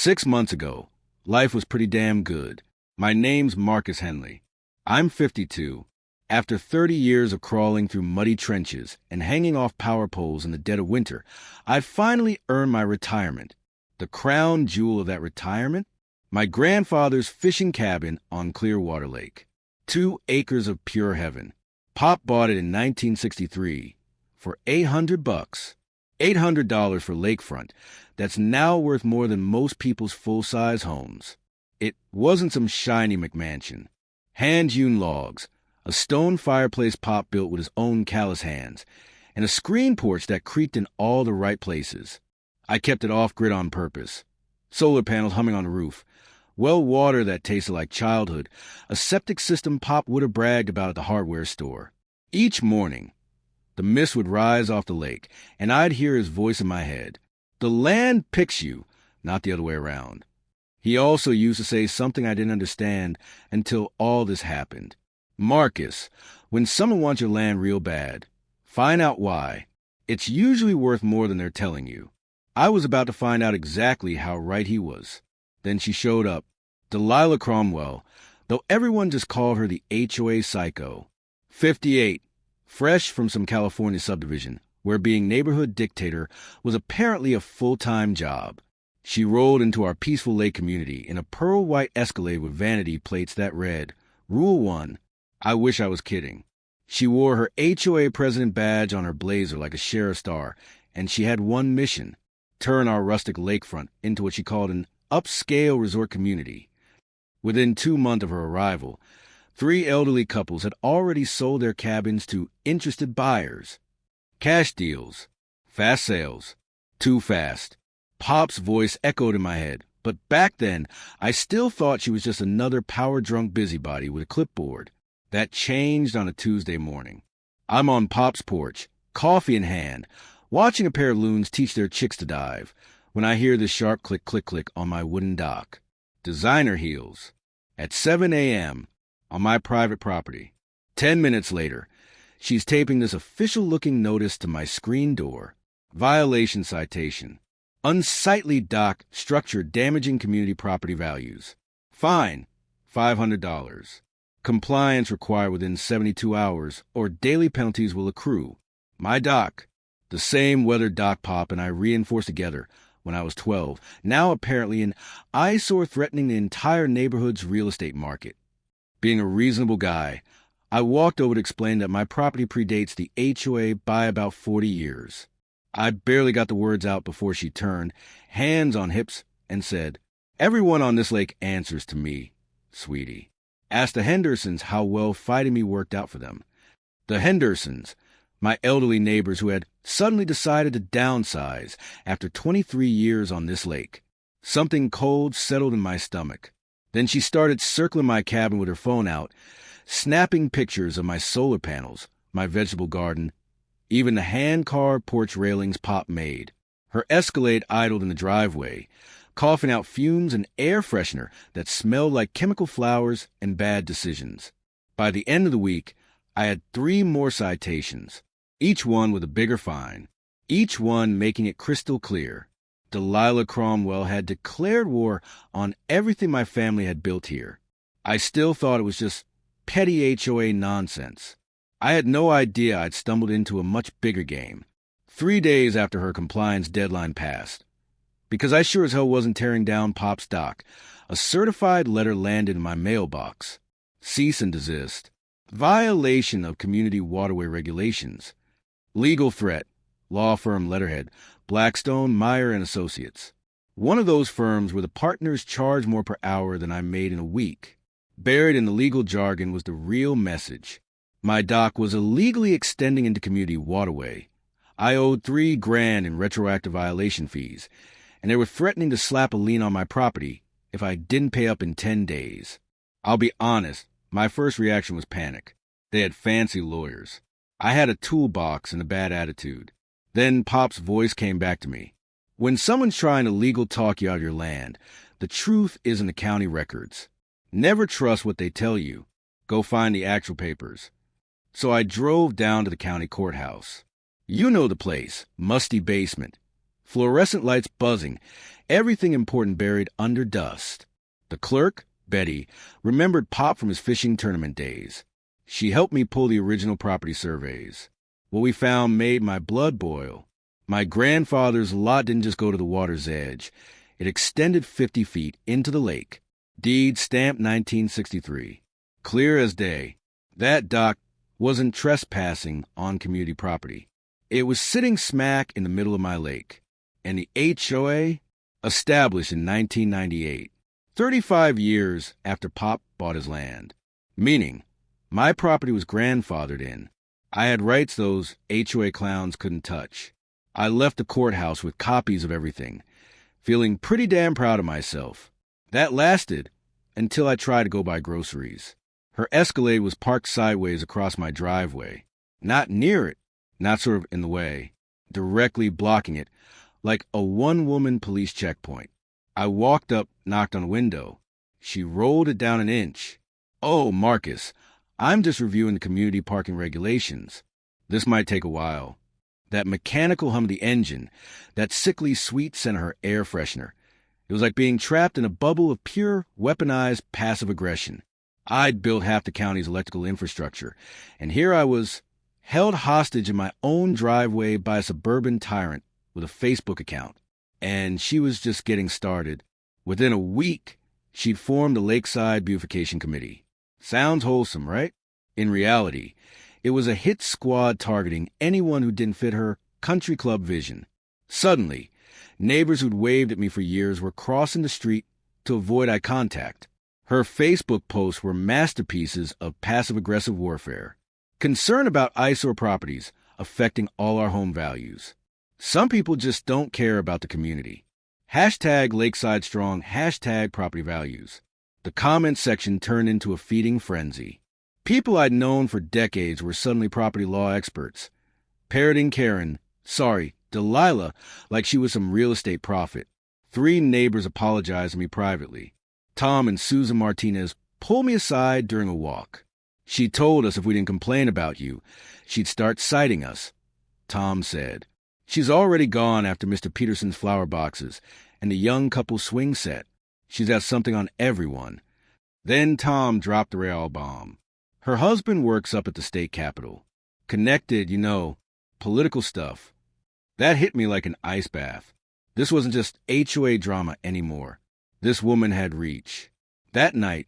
6 months ago, life was pretty damn good. My name's Marcus Henley. I'm 52. After 30 years of crawling through muddy trenches and hanging off power poles in the dead of winter, I finally earned my retirement. The crown jewel of that retirement? My grandfather's fishing cabin on Clearwater Lake. 2 acres of pure heaven. Pop bought it in 1963 for $800. $800 for lakefront. That's now worth more than most people's full-size homes. It wasn't some shiny McMansion. Hand-hewn logs, a stone fireplace Pop built with his own callous hands, and a screen porch that creaked in all the right places. I kept it off-grid on purpose. Solar panels humming on the roof, well water that tasted like childhood, a septic system Pop would have bragged about at the hardware store. Each morning, the mist would rise off the lake, and I'd hear his voice in my head. The land picks you, not the other way around. He also used to say something I didn't understand until all this happened. Marcus, when someone wants your land real bad, find out why. It's usually worth more than they're telling you. I was about to find out exactly how right he was. Then she showed up, Delilah Cromwell, though everyone just called her the HOA Psycho. 58, fresh from some California subdivision, where being neighborhood dictator was apparently a full-time job. She rolled into our peaceful lake community in a pearl-white Escalade with vanity plates that read, Rule 1, I wish I was kidding. She wore her HOA president badge on her blazer like a sheriff's star, and she had one mission, turn our rustic lakefront into what she called an upscale resort community. Within 2 months of her arrival, 3 elderly couples had already sold their cabins to interested buyers. Cash deals, fast sales, too fast. Pop's voice echoed in my head, but back then, I still thought she was just another power-drunk busybody with a clipboard. That changed on a Tuesday morning. I'm on Pop's porch, coffee in hand, watching a pair of loons teach their chicks to dive, when I hear the sharp click, click, click on my wooden dock. Designer heels. At 7 a.m., on my private property. 10 minutes later, she's taping this official-looking notice to my screen door. Violation citation. Unsightly dock structure damaging community property values. Fine, $500. Compliance required within 72 hours, or daily penalties will accrue. My dock, the same weathered dock Pop and I reinforced together when I was 12, now apparently an eyesore threatening the entire neighborhood's real estate market. Being a reasonable guy, I walked over to explain that my property predates the HOA by about 40 years. I barely got the words out before she turned, hands on hips, and said, Everyone on this lake answers to me, sweetie. Ask the Hendersons how well fighting me worked out for them. The Hendersons, my elderly neighbors who had suddenly decided to downsize after 23 years on this lake. Something cold settled in my stomach. Then she started circling my cabin with her phone out, snapping pictures of my solar panels, my vegetable garden, even the hand-carved porch railings Pop made. Her Escalade idled in the driveway, coughing out fumes and air freshener that smelled like chemical flowers and bad decisions. By the end of the week, I had 3 more citations, each one with a bigger fine, each one making it crystal clear. Delilah Cromwell had declared war on everything my family had built here. I still thought it was just petty HOA nonsense. I had no idea I'd stumbled into a much bigger game. 3 days after her compliance deadline passed, because I sure as hell wasn't tearing down Pop's dock, a certified letter landed in my mailbox. Cease and desist. Violation of community waterway regulations. Legal threat. Law firm letterhead. Blackstone, Meyer and Associates. One of those firms where the partners charge more per hour than I made in a week. Buried in the legal jargon was the real message. My dock was illegally extending into community waterway. I owed $3,000 in retroactive violation fees, and they were threatening to slap a lien on my property if I didn't pay up in 10 days. I'll be honest, my first reaction was panic. They had fancy lawyers. I had a toolbox and a bad attitude. Then Pop's voice came back to me. When someone's trying to legal talk you out of your land, the truth is in the county records. Never trust what they tell you. Go find the actual papers. So I drove down to the county courthouse. You know the place, musty basement. Fluorescent lights buzzing, everything important buried under dust. The clerk, Betty, remembered Pop from his fishing tournament days. She helped me pull the original property surveys. What we found made my blood boil. My grandfather's lot didn't just go to the water's edge. It extended 50 feet into the lake. Deed stamped 1963. Clear as day. That dock wasn't trespassing on community property. It was sitting smack in the middle of my lake. And the HOA? Established in 1998, 35 years after Pop bought his land. Meaning, my property was grandfathered in. I had rights those HOA clowns couldn't touch. I left the courthouse with copies of everything, feeling pretty damn proud of myself. That lasted until I tried to go buy groceries. Her Escalade was parked sideways across my driveway. Not near it, not sort of in the way, directly blocking it, like a one-woman police checkpoint. I walked up, knocked on the window. She rolled it down an inch. "Oh, Marcus, I'm just reviewing the community parking regulations. This might take a while." That mechanical hum of the engine, that sickly sweet scent of her air freshener. It was like being trapped in a bubble of pure, weaponized passive aggression. I'd built half the county's electrical infrastructure, and here I was, held hostage in my own driveway by a suburban tyrant with a Facebook account. And she was just getting started. Within a week, she'd formed the Lakeside Beautification Committee. Sounds wholesome, right? In reality, it was a hit squad targeting anyone who didn't fit her country club vision. Suddenly, neighbors who'd waved at me for years were crossing the street to avoid eye contact. Her Facebook posts were masterpieces of passive-aggressive warfare. Concern about eyesore properties affecting all our home values. Some people just don't care about the community. Hashtag Lakeside Strong, hashtag property values. The comment section turned into a feeding frenzy. People I'd known for decades were suddenly property law experts. Parroting Delilah, like she was some real estate prophet. 3 neighbors apologized to me privately. Tom and Susan Martinez pulled me aside during a walk. She told us if we didn't complain about you, she'd start citing us. Tom said, "She's already gone after Mr. Peterson's flower boxes and the young couple swing set. She's got something on everyone." Then Tom dropped the real bomb. Her husband works up at the state capitol. Connected, political stuff. That hit me like an ice bath. This wasn't just HOA drama anymore. This woman had reach. That night,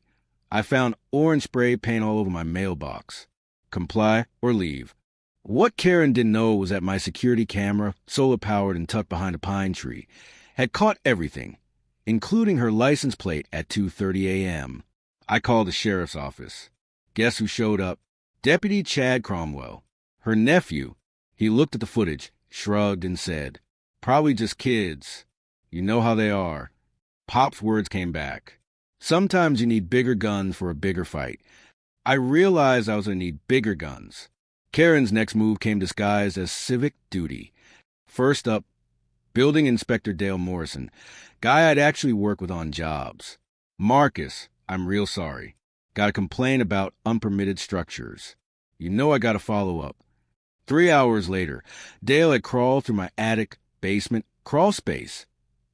I found orange spray paint all over my mailbox. Comply or leave. What Karen didn't know was that my security camera, solar-powered and tucked behind a pine tree, had caught everything, including her license plate at 2:30 a.m. I called the sheriff's office. Guess who showed up? Deputy Chad Cromwell. Her nephew. He looked at the footage, shrugged, and said, "Probably just kids. You know how they are." Pop's words came back. Sometimes you need bigger guns for a bigger fight. I realized I was going to need bigger guns. Karen's next move came disguised as civic duty. First up, Building Inspector Dale Morrison, guy I'd actually worked with on jobs. "Marcus, I'm real sorry. Got a complaint about unpermitted structures. You know I got to follow up." 3 hours later, Dale had crawled through my attic, basement, crawl space.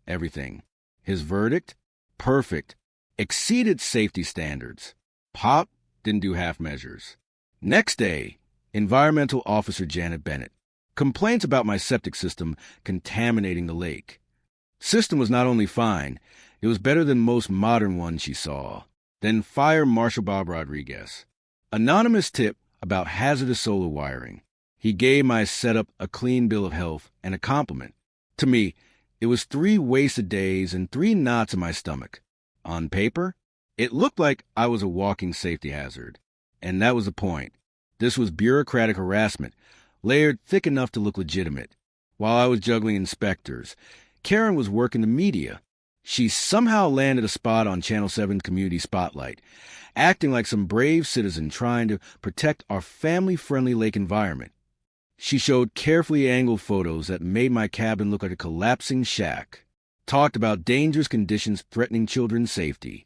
Everything. His verdict? Perfect. Exceeded safety standards. Pop didn't do half measures. Next day, Environmental Officer Janet Bennett. Complaints about my septic system contaminating the lake. System was not only fine, it was better than most modern ones she saw. Then Fire Marshal Bob Rodriguez. Anonymous tip about hazardous solar wiring. He gave my setup a clean bill of health and a compliment. To me, it was 3 wasted days and 3 knots in my stomach. On paper, it looked like I was a walking safety hazard. And that was the point. This was bureaucratic harassment, layered thick enough to look legitimate. While I was juggling inspectors, Karen was working the media. She somehow landed a spot on Channel 7's Community Spotlight, acting like some brave citizen trying to protect our family-friendly lake environment. She showed carefully angled photos that made my cabin look like a collapsing shack, talked about dangerous conditions threatening children's safety.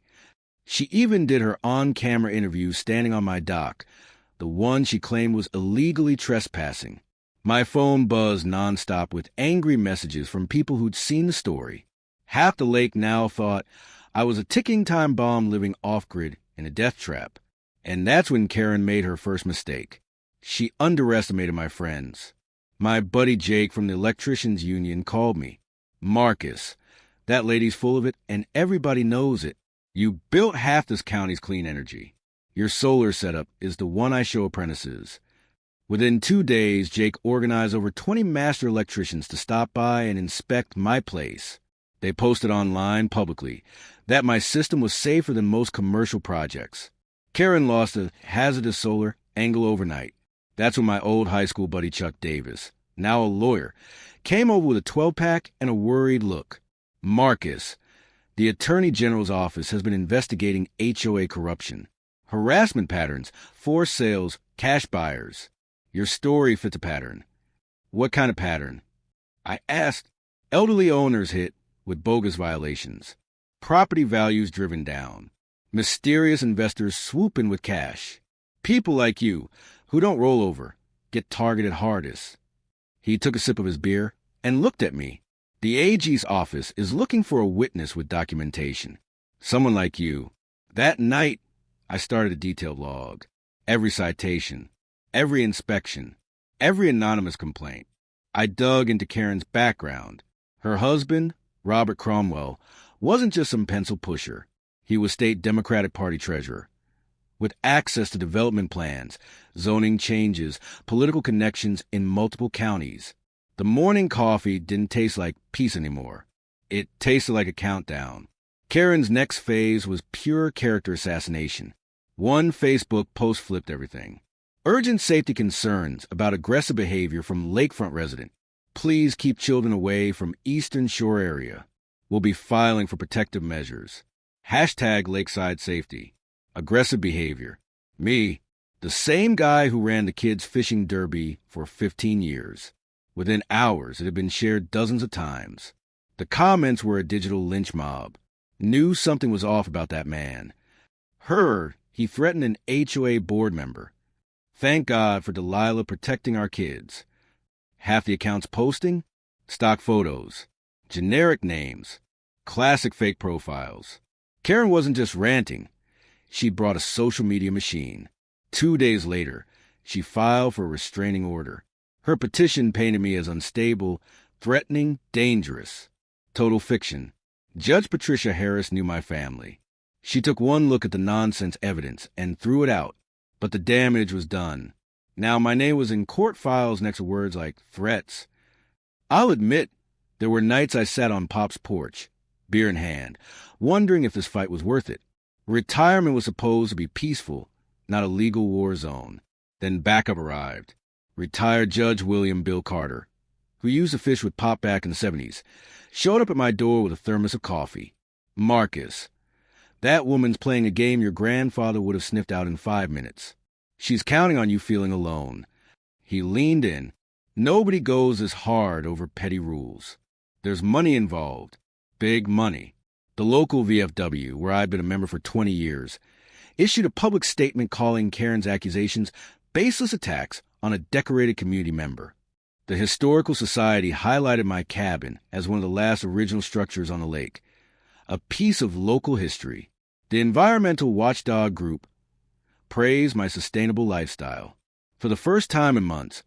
She even did her on-camera interview standing on my dock, the one she claimed was illegally trespassing. My phone buzzed nonstop with angry messages from people who'd seen the story. Half the lake now thought I was a ticking time bomb living off-grid in a death trap. And that's when Karen made her first mistake. She underestimated my friends. My buddy Jake from the electricians union called me. Marcus, that lady's full of it, and everybody knows it. You built half this county's clean energy. Your solar setup is the one I show apprentices. Within 2 days, Jake organized over 20 master electricians to stop by and inspect my place. They posted online publicly that my system was safer than most commercial projects. Karen lost a hazardous solar angle overnight. That's when my old high school buddy Chuck Davis, now a lawyer, came over with a 12-pack and a worried look. Marcus, the Attorney General's office has been investigating HOA corruption, harassment patterns, forced sales, cash buyers. Your story fits a pattern. What kind of pattern? I asked. Elderly owners hit with bogus violations, property values driven down, mysterious investors swoop in with cash. People like you, who don't roll over, get targeted hardest. He took a sip of his beer and looked at me. The AG's office is looking for a witness with documentation. Someone like you. That night, I started a detailed log. Every citation, every inspection, every anonymous complaint. I dug into Karen's background. Her husband, Robert Cromwell, wasn't just some pencil pusher. He was state Democratic Party treasurer, with access to development plans, zoning changes, political connections in multiple counties. The morning coffee didn't taste like peace anymore. It tasted like a countdown. Karen's next phase was pure character assassination. One Facebook post flipped everything. Urgent safety concerns about aggressive behavior from lakefront resident. Please keep children away from Eastern Shore area. We'll be filing for protective measures. Hashtag lakeside safety. Aggressive behavior. Me, the same guy who ran the kids' fishing derby for 15 years. Within hours, it had been shared dozens of times. The comments were a digital lynch mob. Knew something was off about that man. Heard he threatened an HOA board member. Thank God for Delilah protecting our kids. Half the accounts posting? Stock photos. Generic names. Classic fake profiles. Karen wasn't just ranting. She brought a social media machine. 2 days later, she filed for a restraining order. Her petition painted me as unstable, threatening, dangerous. Total fiction. Judge Patricia Harris knew my family. She took one look at the nonsense evidence and threw it out, but the damage was done. Now my name was in court files next to words like threats. I'll admit, there were nights I sat on Pop's porch, beer in hand, wondering if this fight was worth it. Retirement was supposed to be peaceful, not a legal war zone. Then backup arrived. Retired Judge William Bill Carter, who used to fish with Pop back in the 70s, showed up at my door with a thermos of coffee. Marcus, that woman's playing a game your grandfather would have sniffed out in 5 minutes. She's counting on you feeling alone. He leaned in. Nobody goes as hard over petty rules. There's money involved. Big money. The local VFW, where I'd been a member for 20 years, issued a public statement calling Karen's accusations baseless attacks on a decorated community member. The Historical Society highlighted my cabin as one of the last original structures on the lake, a piece of local history. The environmental watchdog group praised my sustainable lifestyle. For the first time in months,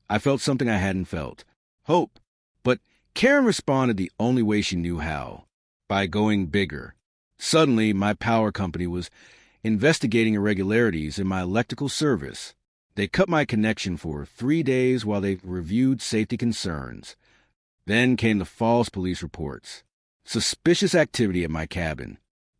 I felt something I hadn't felt, hope. But Karen responded the only way she knew how, by going bigger. Suddenly, my power company was investigating irregularities in my electrical service. They cut my connection for 3 days while they reviewed safety concerns. Then came the false police reports. Suspicious activity at my cabin.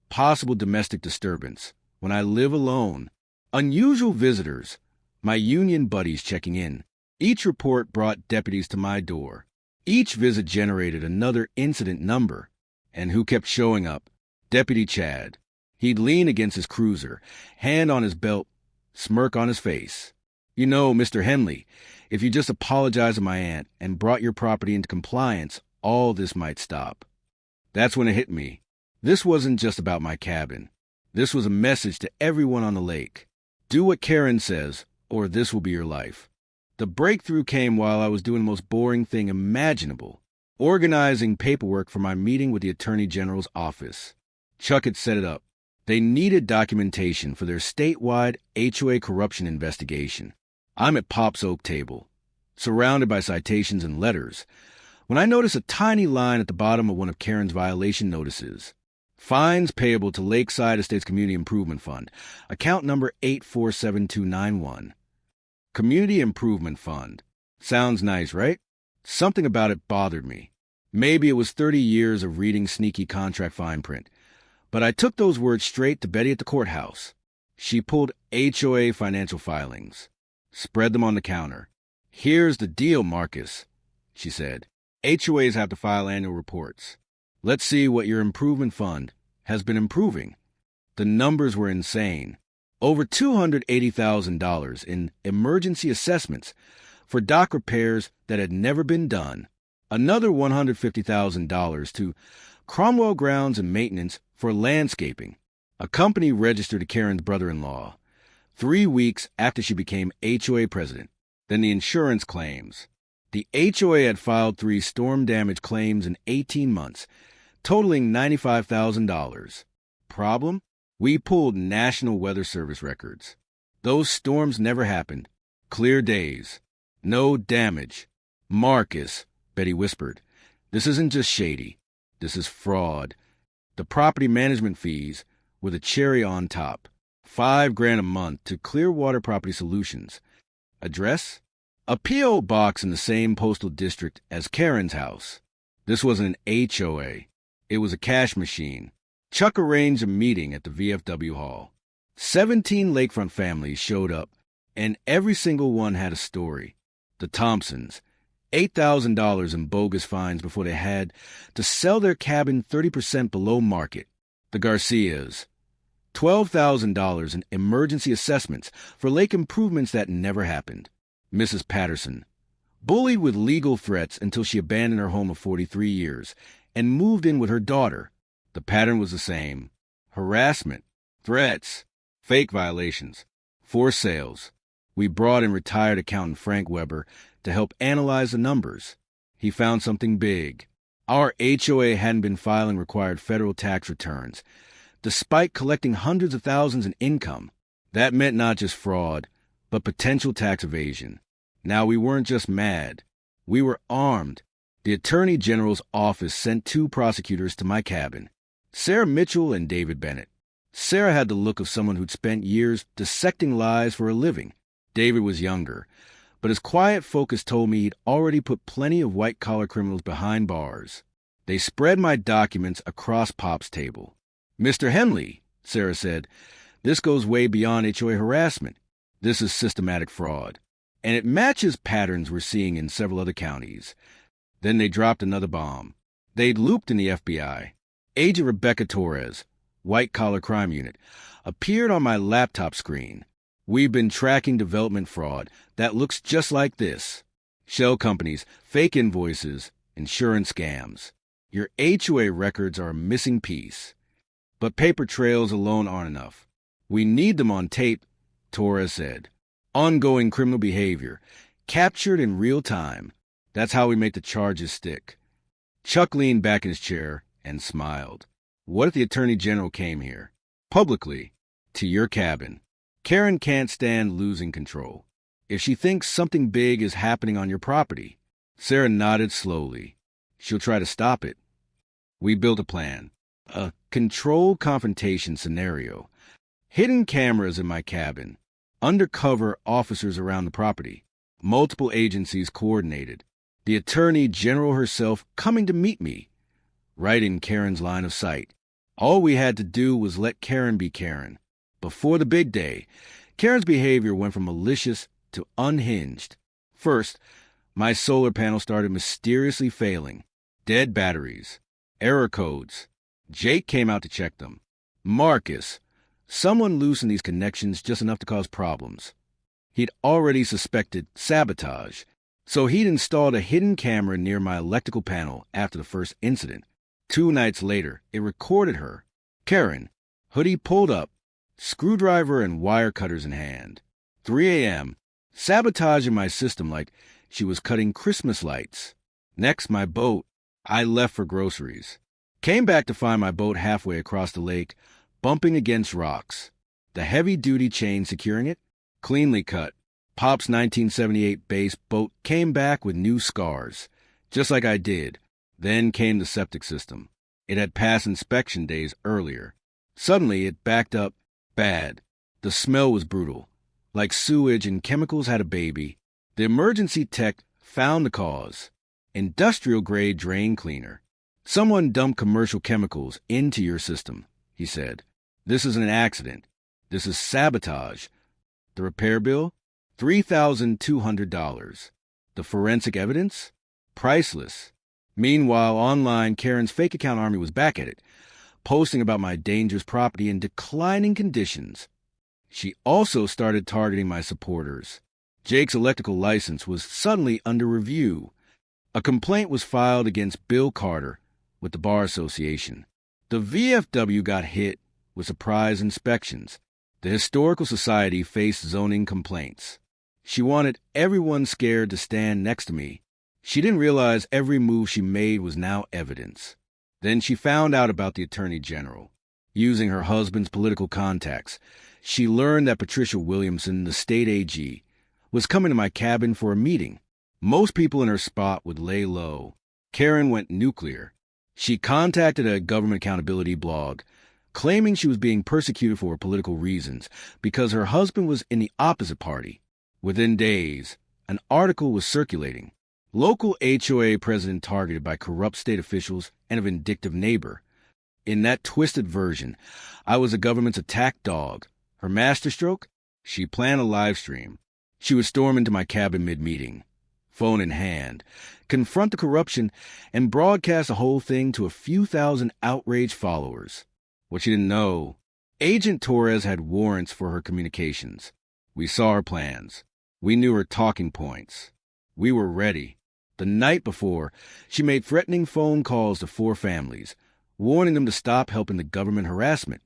Possible domestic disturbance. When I live alone. Unusual visitors. My union buddies checking in. Each report brought deputies to my door. Each visit generated another incident number. And who kept showing up? Deputy Chad. He'd lean against his cruiser, hand on his belt, smirk on his face. You know, Mr. Henley, if you just apologized to my aunt and brought your property into compliance, all this might stop. That's when it hit me. This wasn't just about my cabin. This was a message to everyone on the lake. Do what Karen says, or this will be your life. The breakthrough came while I was doing the most boring thing imaginable, organizing paperwork for my meeting with the Attorney General's office. Chuck had set it up. They needed documentation for their statewide HOA corruption investigation. I'm at Pop's oak table, surrounded by citations and letters, when I notice a tiny line at the bottom of one of Karen's violation notices. Fines payable to Lakeside Estates Community Improvement Fund, account number 847291. Community Improvement Fund. Sounds nice, right? Something about it bothered me. Maybe it was 30 years of reading sneaky contract fine print. But I took those words straight to Betty at the courthouse. She pulled HOA financial filings, spread them on the counter. "Here's the deal, Marcus," she said. "HOAs have to file annual reports. Let's see what your improvement fund has been improving." The numbers were insane. Over $280,000 in emergency assessments for dock repairs that had never been done. Another $150,000 to Cromwell Grounds and Maintenance for landscaping, a company registered to Karen's brother-in-law, 3 weeks after she became HOA president. Then the insurance claims. The HOA had filed 3 storm damage claims in 18 months, totaling $95,000. Problem? We pulled National Weather Service records. Those storms never happened. Clear days. No damage. "Marcus," Betty whispered, "this isn't just shady. This is fraud. The property management fees were the cherry on top. $5,000 a month to Clearwater Property Solutions. Address? A P.O. box in the same postal district as Karen's house. This wasn't an HOA. It was a cash machine. Chuck arranged a meeting at the VFW hall. 17 lakefront families showed up, and every single one had a story. The Thompsons, $8,000 in bogus fines before they had to sell their cabin 30% below market. The Garcias, $12,000 in emergency assessments for lake improvements that never happened. Mrs. Patterson, bullied with legal threats until she abandoned her home of 43 years and moved in with her daughter. The pattern was the same. Harassment, threats, fake violations, forced sales. We brought in retired accountant Frank Weber to help analyze the numbers. He found something big. Our HOA hadn't been filing required federal tax returns, despite collecting hundreds of thousands in income. That meant not just fraud, but potential tax evasion. Now, we weren't just mad. We were armed. The Attorney General's office sent 2 prosecutors to my cabin, Sarah Mitchell and David Bennett. Sarah had the look of someone who'd spent years dissecting lies for a living. David was younger, but his quiet focus told me he'd already put plenty of white-collar criminals behind bars. They spread my documents across Pop's table. "Mr. Henley," Sarah said, "this goes way beyond HOA harassment. This is systematic fraud, and it matches patterns we're seeing in several other counties." Then they dropped another bomb. They'd looped in the FBI. Agent Rebecca Torres, white-collar crime unit, appeared on my laptop screen. "We've been tracking development fraud that looks just like this. Shell companies, fake invoices, insurance scams. Your HOA records are a missing piece. But paper trails alone aren't enough. We need them on tape," Torres said. "Ongoing criminal behavior, captured in real time. That's how we make the charges stick." Chuck leaned back in his chair and smiled. "What if the Attorney General came here, publicly, to your cabin? Karen can't stand losing control. If she thinks something big is happening on your property." Sarah nodded slowly. "She'll try to stop it." We built a plan. A controlled confrontation scenario. Hidden cameras in my cabin. Undercover officers around the property. Multiple agencies coordinated. The Attorney General herself coming to meet me, right in Karen's line of sight. All we had to do was let Karen be Karen. Before the big day, Karen's behavior went from malicious to unhinged. First, my solar panel started mysteriously failing. Dead batteries. Error codes. Jake came out to check them. "Marcus, someone loosened these connections just enough to cause problems." He'd already suspected sabotage, so he'd installed a hidden camera near my electrical panel after the first incident. 2 nights later, it recorded her. Karen, hoodie pulled up, screwdriver and wire cutters in hand. 3 a.m., sabotaging my system like she was cutting Christmas lights. Next, my boat. I left for groceries. Came back to find my boat halfway across the lake, bumping against rocks. The heavy-duty chain securing it, cleanly cut. Pop's 1978 base boat came back with new scars, just like I did. Then came the septic system. It had passed inspection days earlier. Suddenly, it backed up bad. The smell was brutal, like sewage and chemicals had a baby. The emergency tech found the cause. Industrial-grade drain cleaner. Someone dumped commercial chemicals into your system, he said. This isn't an accident. This is sabotage. The repair bill? $3,200. The forensic evidence? Priceless. Meanwhile, online, Karen's fake account army was back at it, posting about my dangerous property in declining conditions. She also started targeting my supporters. Jake's electrical license was suddenly under review. A complaint was filed against Bill Carter with the Bar Association. The VFW got hit with surprise inspections. The Historical Society faced zoning complaints. She wanted everyone scared to stand next to me. She didn't realize every move she made was now evidence. Then she found out about the Attorney General. Using her husband's political contacts, she learned that Patricia Williamson, the state AG, was coming to my cabin for a meeting. Most people in her spot would lay low. Karen went nuclear. She contacted a government accountability blog, claiming she was being persecuted for political reasons because her husband was in the opposite party. Within days, an article was circulating. Local HOA president targeted by corrupt state officials and a vindictive neighbor. In that twisted version, I was the government's attack dog. Her masterstroke? She planned a live stream. She would storm into my cabin mid-meeting, phone in hand, confront the corruption, and broadcast the whole thing to a few thousand outraged followers. What she didn't know, Agent Torres had warrants for her communications. We saw her plans. We knew her talking points. We were ready. The night before, she made threatening phone calls to 4 families, warning them to stop helping the government harassment.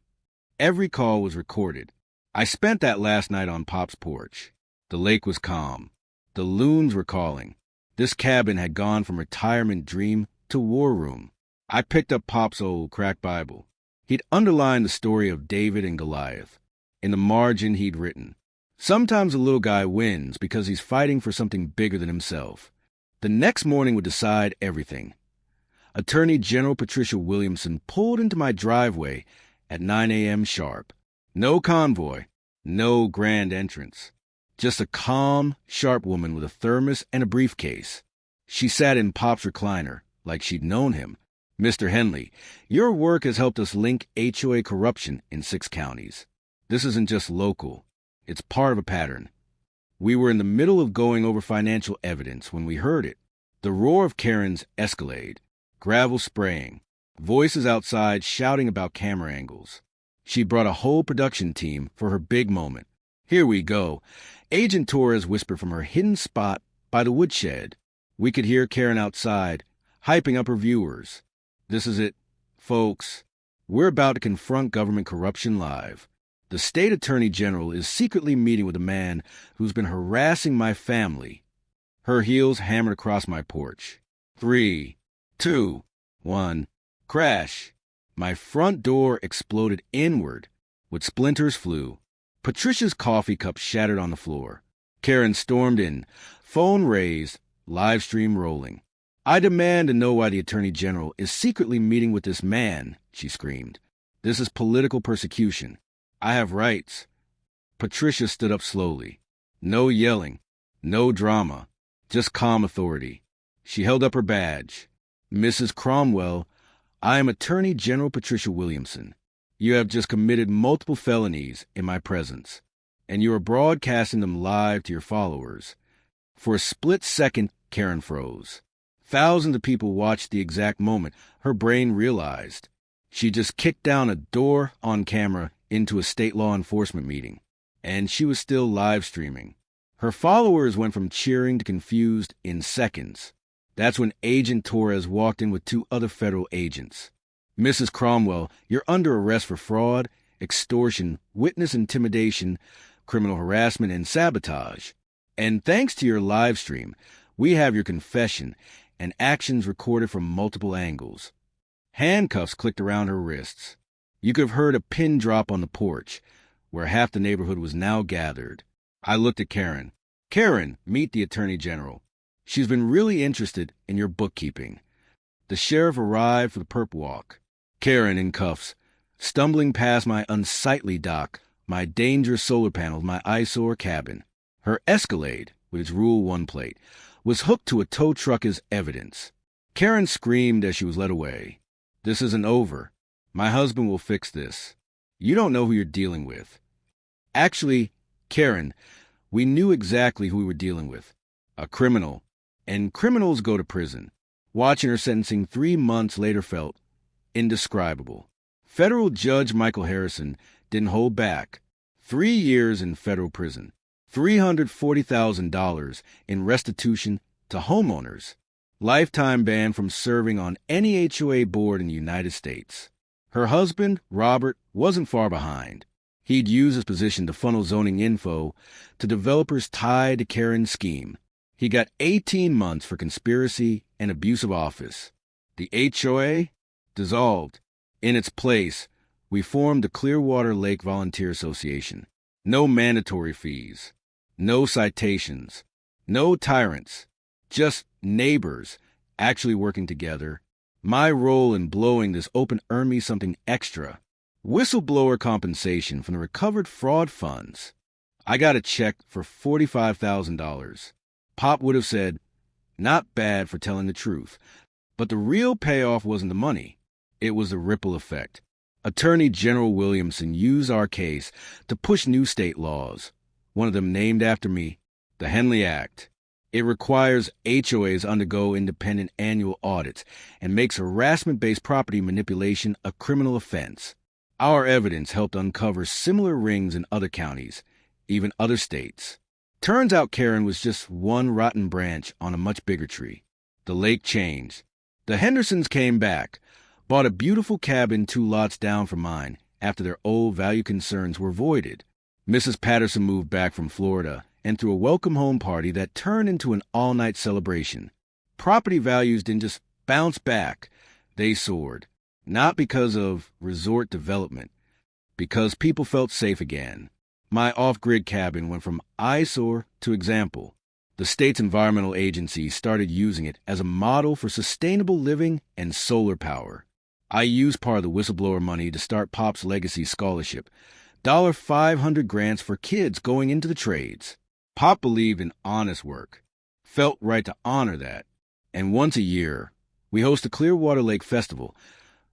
Every call was recorded. I spent that last night on Pop's porch. The lake was calm. The loons were calling. This cabin had gone from retirement dream to war room. I picked up Pop's old cracked Bible. He'd underlined the story of David and Goliath. In the margin, he'd written, "Sometimes a little guy wins because he's fighting for something bigger than himself." The next morning would decide everything. Attorney General Patricia Williamson pulled into my driveway at 9 a.m. sharp. No convoy, no grand entrance. Just a calm, sharp woman with a thermos and a briefcase. She sat in Pop's recliner, like she'd known him. "Mr. Henley, your work has helped us link HOA corruption in 6 counties. This isn't just local. It's part of a pattern." We were in the middle of going over financial evidence when we heard it. The roar of Karen's Escalade, gravel spraying, voices outside shouting about camera angles. She brought a whole production team for her big moment. "Here we go." Agent Torres whispered from her hidden spot by the woodshed. We could hear Karen outside, hyping up her viewers. "This is it, folks. We're about to confront government corruption live. The state attorney general is secretly meeting with a man who's been harassing my family." Her heels hammered across my porch. 3, 2, 1, crash. My front door exploded inward. With splinters flew. Patricia's coffee cup shattered on the floor. Karen stormed in, phone raised, live stream rolling. "I demand to know why the attorney general is secretly meeting with this man," she screamed. "This is political persecution. I have rights." Patricia stood up slowly. No yelling, no drama, just calm authority. She held up her badge. "Mrs. Cromwell, I am Attorney General Patricia Williamson. You have just committed multiple felonies in my presence, and you are broadcasting them live to your followers." For a split second, Karen froze. Thousands of people watched the exact moment her brain realized. She just kicked down a door on camera into a state law enforcement meeting, and she was still live streaming. Her followers went from cheering to confused in seconds. That's when Agent Torres walked in with 2 other federal agents. "Mrs. Cromwell, you're under arrest for fraud, extortion, witness intimidation, criminal harassment, and sabotage." And thanks to your live stream, we have your confession and actions recorded from multiple angles. Handcuffs clicked around her wrists. You could have heard a pin drop on the porch, where half the neighborhood was now gathered. I looked at Karen. Karen, meet the Attorney General. She's been really interested in your bookkeeping. The sheriff arrived for the perp walk. Karen in cuffs, stumbling past my unsightly dock, my dangerous solar panels, my eyesore cabin. Her Escalade, with its Rule 1 plate, was hooked to a tow truck as evidence. Karen screamed as she was led away. This isn't over. My husband will fix this. You don't know who you're dealing with. Actually, Karen, we knew exactly who we were dealing with. A criminal. And criminals go to prison. Watching her sentencing 3 months later felt indescribable. Federal Judge Michael Harrison didn't hold back. 3 years in federal prison. $340,000 in restitution to homeowners. Lifetime ban from serving on any HOA board in the United States. Her husband, Robert, wasn't far behind. He'd use his position to funnel zoning info to developers tied to Karen's scheme. He got 18 months for conspiracy and abuse of office. The HOA dissolved. In its place, we formed the Clearwater Lake Volunteer Association. No mandatory fees. No citations. No tyrants. Just neighbors actually working together. My role in blowing this open earned me something extra. Whistleblower compensation from the recovered fraud funds. I got a check for $45,000. Pop would have said, not bad for telling the truth. But the real payoff wasn't the money. It was the ripple effect. Attorney General Williamson used our case to push new state laws. One of them named after me, the Henley Act. It requires HOAs undergo independent annual audits and makes harassment-based property manipulation a criminal offense. Our evidence helped uncover similar rings in other counties, even other states. Turns out Karen was just one rotten branch on a much bigger tree. The lake changed. The Hendersons came back, bought a beautiful cabin 2 lots down from mine after their old value concerns were voided. Mrs. Patterson moved back from Florida and threw a welcome home party that turned into an all-night celebration. Property values didn't just bounce back, they soared. Not because of resort development, because people felt safe again. My off-grid cabin went from eyesore to example. The state's environmental agency started using it as a model for sustainable living and solar power. I used part of the whistleblower money to start Pop's Legacy Scholarship, $500 grants for kids going into the trades. Pop believed in honest work, felt right to honor that. And once a year, we host a Clearwater Lake Festival,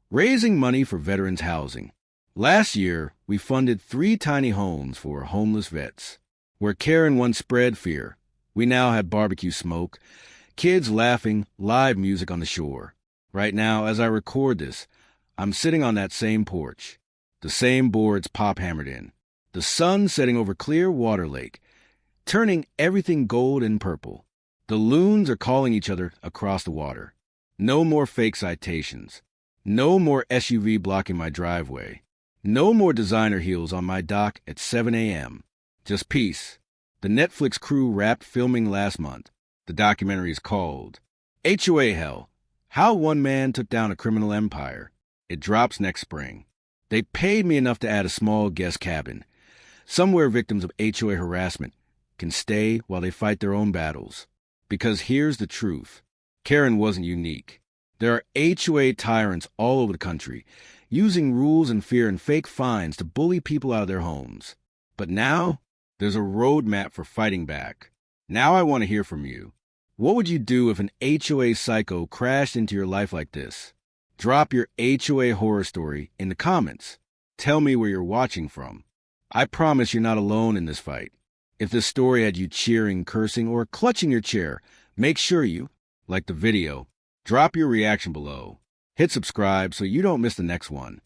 raising money for veterans housing. Last year, we funded 3 tiny homes for homeless vets. Where Karen once spread fear, we now have barbecue smoke, kids laughing, live music on the shore. Right now, as I record this, I'm sitting on that same porch, the same boards Pop hammered in, the sun setting over Clearwater Lake, turning everything gold and purple. The loons are calling each other across the water. No more fake citations. No more SUV blocking my driveway. No more designer heels on my dock at 7 a.m. Just peace. The Netflix crew wrapped filming last month. The documentary is called HOA Hell: How One Man Took Down a Criminal Empire. It drops next spring. They paid me enough to add a small guest cabin, somewhere victims of HOA harassment can stay while they fight their own battles. Because here's the truth. Karen wasn't unique. There are HOA tyrants all over the country, using rules and fear and fake fines to bully people out of their homes. But now, there's a roadmap for fighting back. Now I want to hear from you. What would you do if an HOA psycho crashed into your life like this? Drop your HOA horror story in the comments. Tell me where you're watching from. I promise you're not alone in this fight. If this story had you cheering, cursing, or clutching your chair, make sure you, like the video, drop your reaction below. Hit subscribe so you don't miss the next one.